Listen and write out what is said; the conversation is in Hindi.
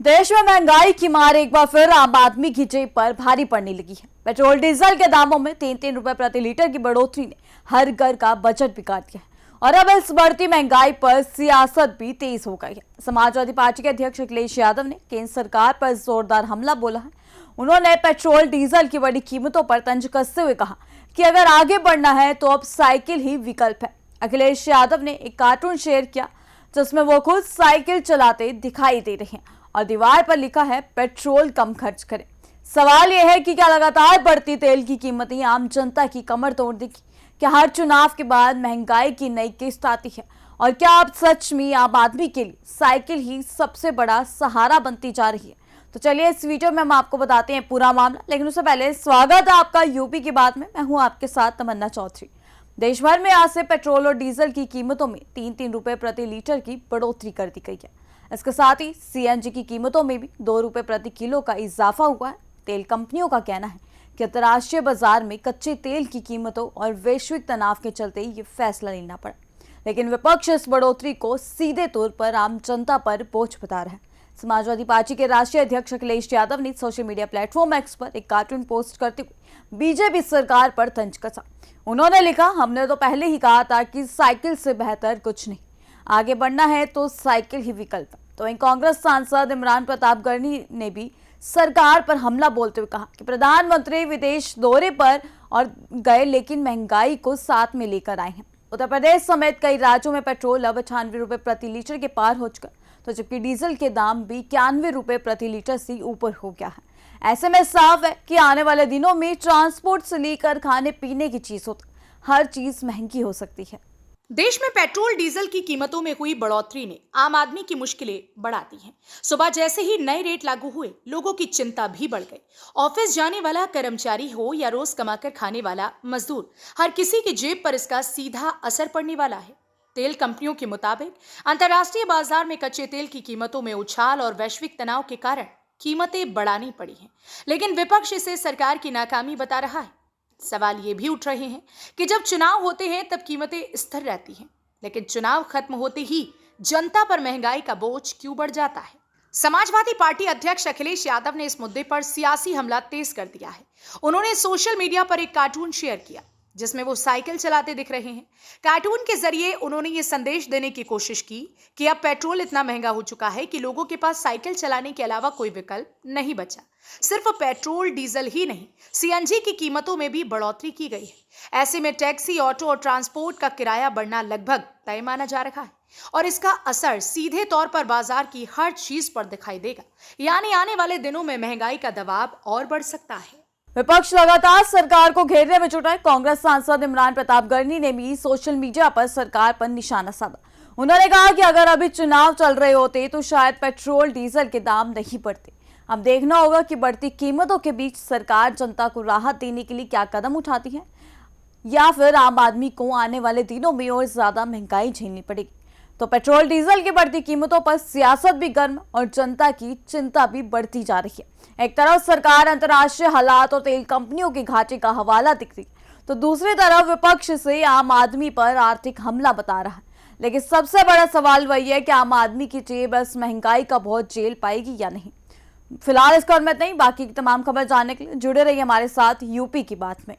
देश में महंगाई की मार एक बार फिर आम आदमी की जेब पर भारी पड़ने लगी है। पेट्रोल डीजल के दामों में 3-3 रुपए प्रति लीटर की बढ़ोतरी ने हर घर का बजट बिगाड़ दिया है और अब इस बढ़ती महंगाई पर सियासत भी तेज हो गई है। समाजवादी पार्टी के अध्यक्ष अखिलेश यादव ने केंद्र सरकार पर जोरदार हमला बोला है। उन्होंने पेट्रोल डीजल की बड़ी कीमतों पर तंज कसते हुए कहा कि अगर आगे बढ़ना है तो अब साइकिल ही विकल्प है। अखिलेश यादव ने एक कार्टून शेयर किया जिसमें वो खुद साइकिल चलाते दिखाई दे रहे हैं और दीवार पर लिखा है पेट्रोल कम खर्च करें। सवाल यह है कि क्या लगातार बढ़ती तेल की कीमतें आम जनता की कमर तोड़ देगी? क्या हर चुनाव के बाद महंगाई की नई किस्त आती है और क्या अब सच में आम आदमी के लिए साइकिल ही सबसे बड़ा सहारा बनती जा रही है? तो चलिए इस वीडियो में हम आपको बताते हैं पूरा मामला, लेकिन उससे पहले स्वागत है आपका यूपी की बात में। मैं हूं आपके साथ तमन्ना चौधरी। देश भर में आज से पेट्रोल और डीजल की कीमतों में 3-3 रुपए प्रति लीटर की बढ़ोतरी कर दी गई है। इसके साथ ही सीएनजी की कीमतों में भी 2 रुपए प्रति किलो का इजाफा हुआ है। तेल कंपनियों का कहना है कि अंतर्राष्ट्रीय बाजार में कच्चे तेल की कीमतों और वैश्विक तनाव के चलते ये फैसला लेना पड़ा, लेकिन विपक्ष इस बढ़ोतरी को सीधे तौर पर आम जनता पर बोझ बता रहा है। समाजवादी पार्टी के राष्ट्रीय अध्यक्ष अखिलेश यादव ने सोशल मीडिया प्लेटफॉर्म एक्स पर एक कार्टून पोस्ट करते हुए बीजेपी सरकार पर तंज कसा। उन्होंने लिखा, हमने तो पहले ही कहा था कि साइकिल से बेहतर कुछ नहीं, आगे बढ़ना है तो साइकिल ही विकल्प है। तो वहीं कांग्रेस सांसद इमरान प्रताप गर्नी ने भी सरकार पर हमला बोलते हुए कहा कि प्रधानमंत्री विदेश दौरे पर और गए लेकिन महंगाई को साथ में लेकर आए हैं। उत्तर प्रदेश समेत कई राज्यों में पेट्रोल अब 98 रुपए प्रति लीटर के पार हो चुका, तो जबकि डीजल के दाम भी 91 रुपए प्रति लीटर से ऊपर हो गया है। ऐसे में साफ है कि आने वाले दिनों में ट्रांसपोर्ट से लेकर खाने पीने की चीजों तक हर चीज महंगी हो सकती है। देश में पेट्रोल डीजल की कीमतों में हुई बढ़ोतरी ने आम आदमी की मुश्किलें बढ़ा दी हैं। सुबह जैसे ही नए रेट लागू हुए, लोगों की चिंता भी बढ़ गई। ऑफिस जाने वाला कर्मचारी हो या रोज कमाकर खाने वाला मजदूर, हर किसी की जेब पर इसका सीधा असर पड़ने वाला है। तेल कंपनियों के मुताबिक अंतर्राष्ट्रीय बाजार में कच्चे तेल की कीमतों में उछाल और वैश्विक तनाव के कारण कीमतें बढ़ानी पड़ी हैं, लेकिन विपक्ष इसे सरकार की नाकामी बता रहा है। सवाल ये भी उठ रहे हैं कि जब चुनाव होते हैं तब कीमतें स्थिर रहती हैं, लेकिन चुनाव खत्म होते ही जनता पर महंगाई का बोझ क्यों बढ़ जाता है? समाजवादी पार्टी अध्यक्ष अखिलेश यादव ने इस मुद्दे पर सियासी हमला तेज कर दिया है। उन्होंने सोशल मीडिया पर एक कार्टून शेयर किया जिसमें वो साइकिल चलाते दिख रहे हैं। कार्टून के जरिए उन्होंने ये संदेश देने की कोशिश की कि अब पेट्रोल इतना महंगा हो चुका है कि लोगों के पास साइकिल चलाने के अलावा कोई विकल्प नहीं बचा। सिर्फ पेट्रोल डीजल ही नहीं, सीएनजी की कीमतों में भी बढ़ोतरी की गई है। ऐसे में टैक्सी, ऑटो और ट्रांसपोर्ट का किराया बढ़ना लगभग तय माना जा रहा है और इसका असर सीधे तौर पर बाजार की हर चीज पर दिखाई देगा। यानी आने वाले दिनों में महंगाई का दबाव और बढ़ सकता है। विपक्ष लगातार सरकार को घेरने में जुटा है। कांग्रेस सांसद इमरान प्रताप गर्नी ने भी सोशल मीडिया पर सरकार पर निशाना साधा। उन्होंने कहा कि अगर अभी चुनाव चल रहे होते तो शायद पेट्रोल डीजल के दाम नहीं बढ़ते। अब देखना होगा कि बढ़ती कीमतों के बीच सरकार जनता को राहत देने के लिए क्या कदम उठाती है, या फिर आम आदमी को आने वाले दिनों में और ज्यादा महंगाई झेलनी पड़ेगी। तो पेट्रोल डीजल की बढ़ती कीमतों पर सियासत भी गर्म और जनता की चिंता भी बढ़ती जा रही है। एक तरफ सरकार अंतर्राष्ट्रीय हालात और तेल कंपनियों के घाटे का हवाला दिख रही है, तो दूसरी तरफ विपक्ष से आम आदमी पर आर्थिक हमला बता रहा है। लेकिन सबसे बड़ा सवाल वही है कि आम आदमी की जेब इस महंगाई का बोझ झेल पाएगी या नहीं। फिलहाल इस खबर में इतना ही। बाकी की तमाम खबर जानने के लिए जुड़े रहिए हमारे साथ यूपी की बात में।